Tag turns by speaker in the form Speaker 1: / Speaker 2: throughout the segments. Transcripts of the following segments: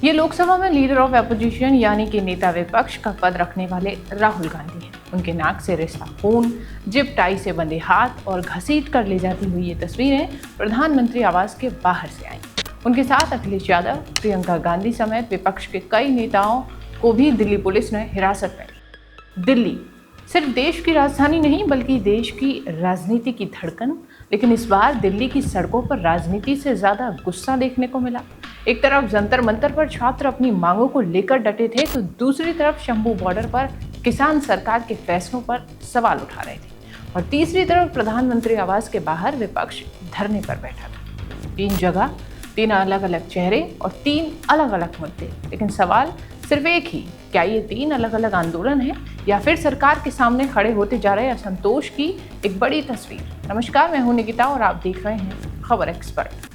Speaker 1: ये लोकसभा में leader of opposition यानी कि नेता विपक्ष का पद रखने वाले राहुल गांधी हैं। उनके नाक से रिश्ता खून, जिप टाई से बंधे हाथ और घसीट कर ले जाती हुई ये तस्वीरें प्रधानमंत्री आवास के बाहर से आई। उनके साथ अखिलेश यादव, प्रियंका गांधी समेत विपक्ष के कई नेताओं को भी दिल्ली पुलिस ने हिरासत में ली। दिल्ली सिर्फ देश की राजधानी नहीं बल्कि देश की राजनीति की धड़कन, लेकिन इस बार दिल्ली की सड़कों पर राजनीति से ज्यादा गुस्सा देखने को मिला। एक तरफ जंतर मंतर पर छात्र अपनी मांगों को लेकर डटे थे तो दूसरी तरफ शंभू बॉर्डर पर किसान सरकार के फैसलों पर सवाल उठा रहे थे और तीसरी तरफ प्रधानमंत्री आवास के बाहर विपक्ष धरने पर बैठा था। 3 जगह, 3 अलग अलग चेहरे और 3 अलग अलग मुद्दे, लेकिन सवाल सिर्फ एक ही, क्या ये 3 अलग अलग आंदोलन है या फिर सरकार के सामने खड़े होते जा रहे असंतोष की एक बड़ी तस्वीर। नमस्कार, मैं हूं निकिता और आप देख रहे हैं खबर एक्सपर्ट।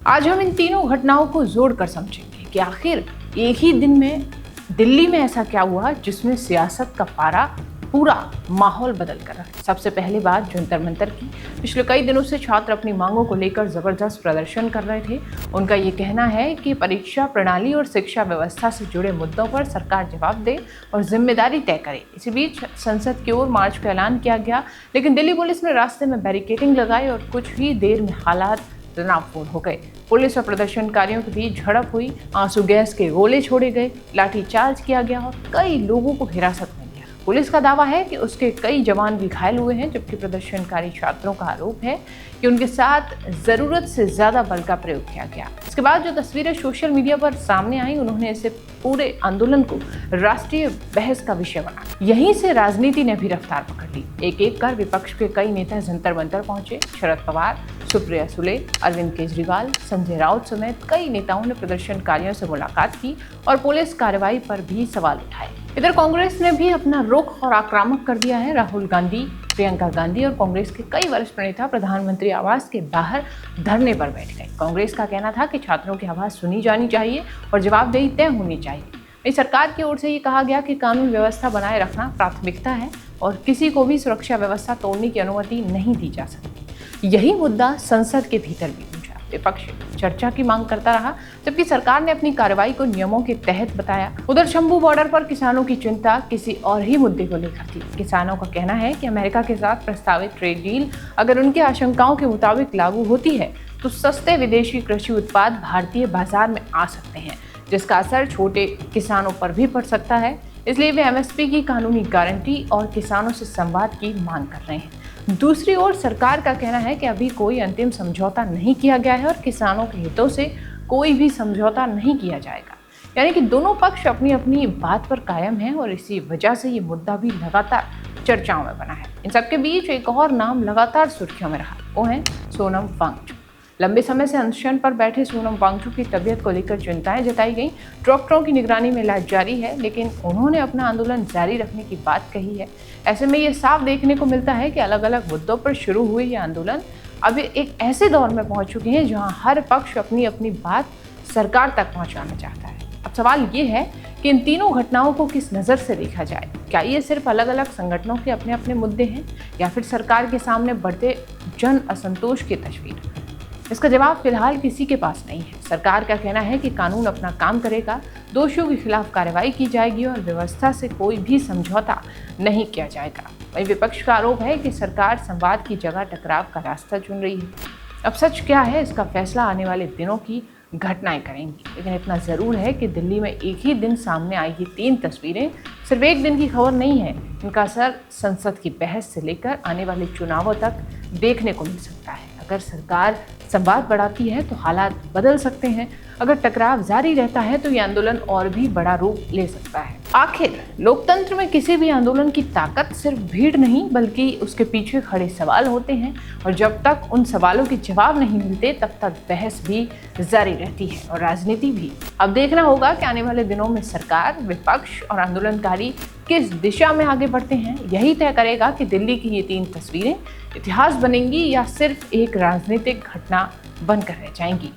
Speaker 1: आज हम इन तीनों घटनाओं को जोड़कर समझेंगे कि आखिर एक ही दिन में दिल्ली में ऐसा क्या हुआ जिसमें सियासत का पारा पूरा माहौल बदल कर रखा। सबसे पहले बात जंतर मंतर की। पिछले कई दिनों से छात्र अपनी मांगों को लेकर जबरदस्त प्रदर्शन कर रहे थे। उनका ये कहना है कि परीक्षा प्रणाली और शिक्षा व्यवस्था से जुड़े मुद्दों पर सरकार जवाब दे और जिम्मेदारी तय करे। इसी बीच संसद की ओर मार्च का ऐलान किया गया, लेकिन दिल्ली पुलिस ने रास्ते में बैरिकेडिंग लगाई और कुछ ही देर में हालात तनावपूर्ण हो गए। पुलिस और प्रदर्शनकारियों के बीच झड़प हुई, आंसू गैस के गोले छोड़े गए, लाठीचार्ज किया गया और कई लोगों को हिरासत में लिया। पुलिस का दावा है कि उसके कई जवान भी घायल हुए हैं, जबकि प्रदर्शनकारी छात्रों का आरोप है कि उनके साथ जरूरत से ज्यादा बल का प्रयोग किया गया। इसके बाद जो तस्वीरें सोशल मीडिया पर सामने आई, उन्होंने इसे पूरे आंदोलन को राष्ट्रीय बहस का विषय बना। यहीं से राजनीति ने भी रफ्तार पकड़ ली। एक एक कर विपक्ष के कई नेता जंतर मंतर पहुंचे। शरद पवार, सुप्रिया सुले, अरविंद केजरीवाल, संजय राउत समेत कई नेताओं ने प्रदर्शनकारियों से मुलाकात की और पुलिस कार्रवाई पर भी सवाल उठाए। इधर कांग्रेस ने भी अपना रुख और आक्रामक कर दिया है। राहुल गांधी, प्रियंका गांधी और कांग्रेस के कई वरिष्ठ नेता प्रधानमंत्री आवास के बाहर धरने पर बैठ गए। कांग्रेस का कहना था कि छात्रों की आवाज सुनी जानी चाहिए और जवाबदेही तय होनी चाहिए। सरकार की ओर से ये कहा गया कि कानून व्यवस्था बनाए रखना प्राथमिकता है और किसी को भी सुरक्षा व्यवस्था तोड़ने की अनुमति नहीं दी जा सकती। यही मुद्दा संसद के भीतर भी गूंजा। विपक्ष चर्चा की मांग करता रहा, जबकि सरकार ने अपनी कार्रवाई को नियमों के तहत बताया। उधर शंभू बॉर्डर पर किसानों की चिंता किसी और ही मुद्दे को लेकर थी। किसानों का कहना है कि अमेरिका के साथ प्रस्तावित ट्रेड डील अगर उनकी आशंकाओं के मुताबिक लागू होती है तो सस्ते विदेशी कृषि उत्पाद भारतीय बाजार में आ सकते हैं, जिसका असर छोटे किसानों पर भी पड़ सकता है। इसलिए वे एमएसपी की कानूनी गारंटी और किसानों से संवाद की मांग कर रहे हैं। दूसरी ओर सरकार का कहना है कि अभी कोई अंतिम समझौता नहीं किया गया है और किसानों के हितों से कोई भी समझौता नहीं किया जाएगा। यानी कि दोनों पक्ष अपनी अपनी बात पर कायम हैं और इसी वजह से ये मुद्दा भी लगातार चर्चाओं में बना है। इन सबके बीच एक और नाम लगातार सुर्खियों में रहा, वो है सोनम वांगचुक। लंबे समय से अनशन पर बैठे सोनम वांगचुक की तबीयत को लेकर चिंताएं जताई गई। डॉक्टरों की निगरानी में इलाज जारी है, लेकिन उन्होंने अपना आंदोलन जारी रखने की बात कही है। ऐसे में ये साफ देखने को मिलता है कि अलग अलग मुद्दों पर शुरू हुए ये आंदोलन अब एक ऐसे दौर में पहुंच चुके हैं जहां हर पक्ष अपनी अपनी बात सरकार तक पहुंचाना चाहता है। अब सवाल ये है कि इन तीनों घटनाओं को किस नज़र से देखा जाए। क्या ये सिर्फ अलग अलग संगठनों के अपने अपने मुद्दे हैं या फिर सरकार के सामने बढ़ते जन असंतोष की तस्वीर? इसका जवाब फिलहाल किसी के पास नहीं है। सरकार का कहना है कि कानून अपना काम करेगा, दोषियों के खिलाफ कार्रवाई की जाएगी और व्यवस्था से कोई भी समझौता नहीं किया जाएगा। वहीं विपक्ष का आरोप है कि सरकार संवाद की जगह टकराव का रास्ता चुन रही है। अब सच क्या है, इसका फैसला आने वाले दिनों की घटनाएं करेंगी, लेकिन इतना जरूर है कि दिल्ली में एक ही दिन सामने आई ये 3 तस्वीरें सिर्फ एक दिन की खबर नहीं है। इनका असर संसद की बहस से लेकर आने वाले चुनावों तक देखने को मिल सकता है। अगर सरकार संवाद बढ़ाती है तो हालात बदल सकते हैं। अगर टकराव जारी रहता है तो ये आंदोलन और भी बड़ा रूप ले सकता है। आखिर लोकतंत्र में किसी भी आंदोलन की ताकत सिर्फ भीड़ नहीं बल्कि उसके पीछे खड़े सवाल होते हैं और जब तक उन सवालों के जवाब नहीं मिलते तब तक बहस भी जारी रहती है और राजनीति भी। अब देखना होगा कि आने वाले दिनों में सरकार, विपक्ष और आंदोलनकारी किस दिशा में आगे बढ़ते हैं। यही तय करेगा कि दिल्ली की ये 3 तस्वीरें इतिहास बनेंगी या सिर्फ एक राजनीतिक घटना बनकर रह जाएंगी।